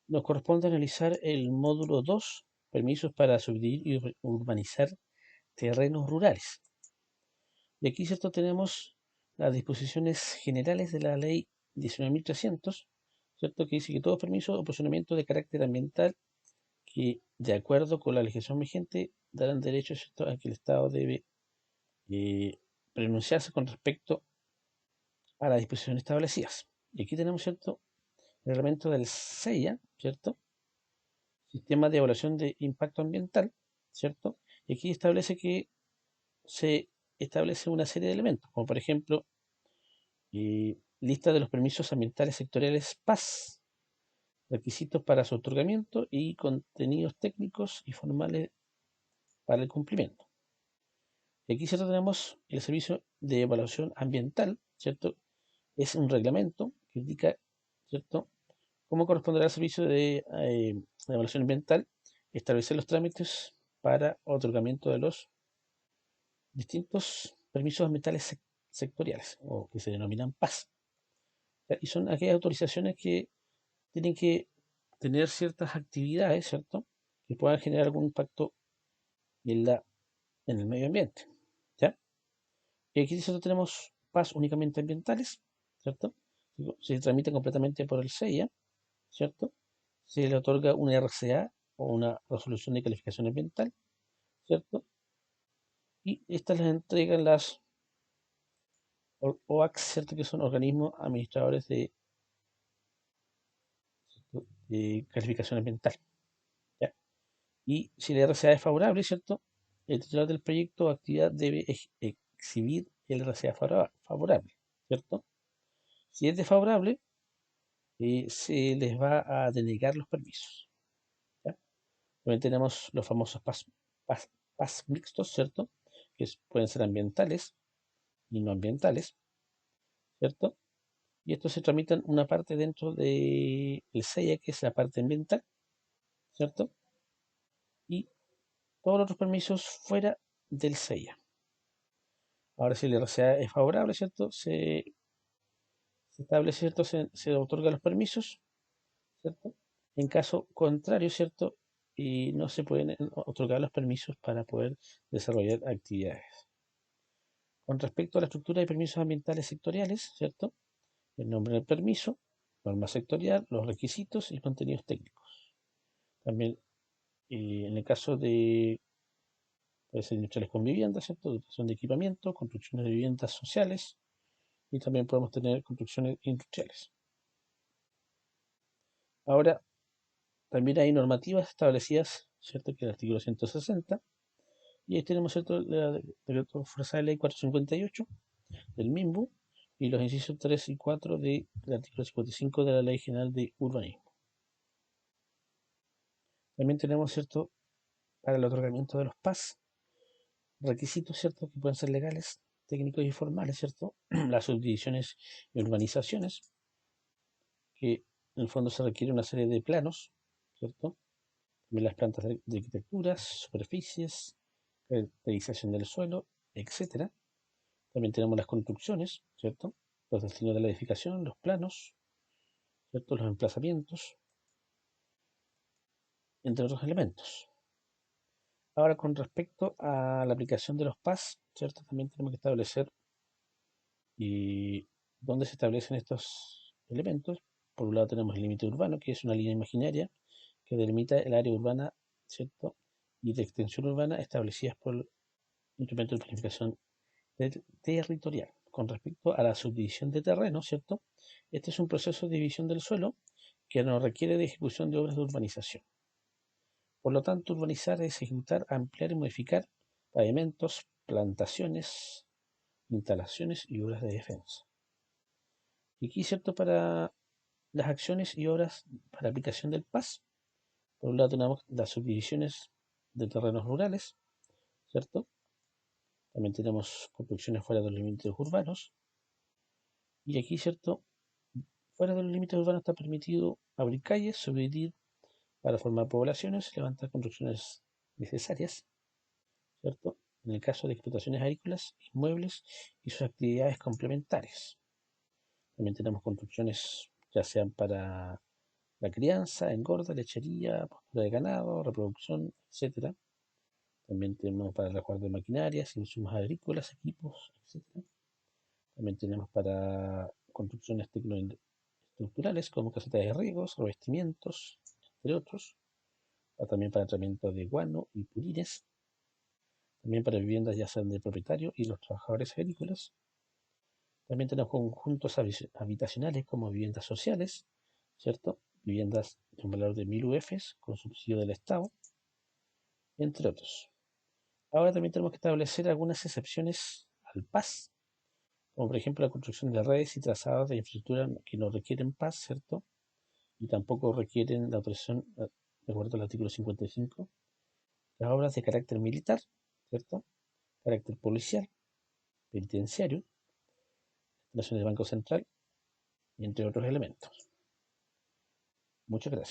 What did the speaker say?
nos corresponde analizar el módulo 2, permisos para subdividir y urbanizar terrenos rurales. Y aquí, ¿cierto? Tenemos las disposiciones generales de la ley 19.300, ¿cierto? Que dice que todo permiso o posicionamiento de carácter ambiental que, de acuerdo con la legislación vigente, darán derecho, ¿cierto?, a que el Estado debe eh, pronunciarse con respecto a las disposiciones establecidas. Y aquí tenemos, ¿cierto?, el reglamento del SEIA, ¿cierto? Sistema de evaluación de impacto ambiental, ¿cierto? Y aquí establece que se establece una serie de elementos, como por ejemplo, lista de los permisos ambientales sectoriales PAS, requisitos para su otorgamiento y contenidos técnicos y formales para el cumplimiento. Y aquí, ¿cierto?, tenemos el servicio de evaluación ambiental, ¿cierto? Es un reglamento que indica, ¿cierto?, cómo corresponderá al servicio de evaluación ambiental establecer los trámites para otorgamiento de los distintos permisos ambientales sectoriales, o que se denominan PAS. Y son aquellas autorizaciones que tienen que tener ciertas actividades, ¿cierto?, que puedan generar algún impacto en, en el medio ambiente, ¿ya? Y aquí nosotros tenemos PAS únicamente ambientales, ¿cierto? Se tramitan completamente por el SEIA, ¿cierto? Se le otorga una RCA o una resolución de calificación ambiental, ¿cierto? Y estas las entregan las OACs, ¿cierto? Que son organismos administradores de calificación ambiental, ¿ya? Y si la RCA es favorable, ¿cierto?, el titular del proyecto o actividad debe exhibir el RCA favorable, ¿cierto? Si es desfavorable, se les va a denegar los permisos, ¿ya? También tenemos los famosos PAS mixtos, ¿cierto? Que pueden ser ambientales y no ambientales, ¿cierto? Y estos se tramitan una parte dentro del SEIA, que es la parte ambiental, ¿cierto? Y todos los otros permisos fuera del SEIA. Ahora, si el RCA es favorable, ¿cierto? Se establece, ¿cierto? Se otorgan los permisos, ¿cierto? En caso contrario, ¿cierto? Y no se pueden otorgar los permisos para poder desarrollar actividades. Con respecto a la estructura de permisos ambientales sectoriales, ¿cierto? El nombre del permiso, norma sectorial, los requisitos y contenidos técnicos. También, en el caso de, puede ser industriales con viviendas, ¿cierto? Dotación de equipamiento, construcciones de viviendas sociales y también podemos tener construcciones industriales. Ahora, también hay normativas establecidas, ¿cierto? Que es el artículo 160. Y ahí tenemos, ¿cierto?, el decreto fuerza de ley 458 del MIMBU y los incisos 3 y 4 del artículo 55 de la Ley General de Urbanismo. También tenemos, ¿cierto?, para el otorgamiento de los PAS, requisitos, ¿cierto?, que pueden ser legales, técnicos y formales, ¿cierto? Las subdivisiones y urbanizaciones, que en el fondo se requiere una serie de planos, ¿cierto? También las plantas de arquitecturas, superficies, caracterización del suelo, etcétera. También tenemos las construcciones, ¿cierto? Los destinos de la edificación, los planos, ¿cierto? Los emplazamientos, entre otros elementos. Ahora, con respecto a la aplicación de los PAS, ¿cierto? También tenemos que establecer dónde se establecen estos elementos. Por un lado tenemos el límite urbano, que es una línea imaginaria que delimita el área urbana, ¿cierto?, y de extensión urbana establecidas por el instrumento de planificación territorial. Con respecto a la subdivisión de terreno, ¿cierto? Este es un proceso de división del suelo que no requiere de ejecución de obras de urbanización. Por lo tanto, urbanizar es ejecutar, ampliar y modificar pavimentos, plantaciones, instalaciones y obras de defensa. Y aquí, ¿cierto?, para las acciones y obras para aplicación del PAS, por un lado tenemos las subdivisiones de terrenos rurales, ¿cierto? También tenemos construcciones fuera de los límites urbanos. Y aquí, ¿cierto?, fuera de los límites urbanos está permitido abrir calles, subdividir para formar poblaciones, levantar construcciones necesarias, ¿cierto? En el caso de explotaciones agrícolas, inmuebles y sus actividades complementarias. También tenemos construcciones ya sean para la crianza, engorda, lechería, postura de ganado, reproducción, etcétera. También tenemos para el resguardo de maquinarias, insumos agrícolas, equipos, etcétera. También tenemos para construcciones tecnoestructurales como casetas de riegos, revestimientos, entre otros. También para tratamiento de guano y purines. También para viviendas ya sean del propietario y los trabajadores agrícolas. También tenemos conjuntos habitacionales como viviendas sociales, ¿cierto? Viviendas de un valor de 1000 UFs con subsidio del Estado, entre otros. Ahora también tenemos que establecer algunas excepciones al PAS, como por ejemplo la construcción de redes y trazados de infraestructura que no requieren PAS, ¿cierto? Y tampoco requieren la autorización, de acuerdo al artículo 55, las obras de carácter militar, ¿cierto? Carácter policial, penitenciario, instalaciones del Banco Central y entre otros elementos. Muchas gracias.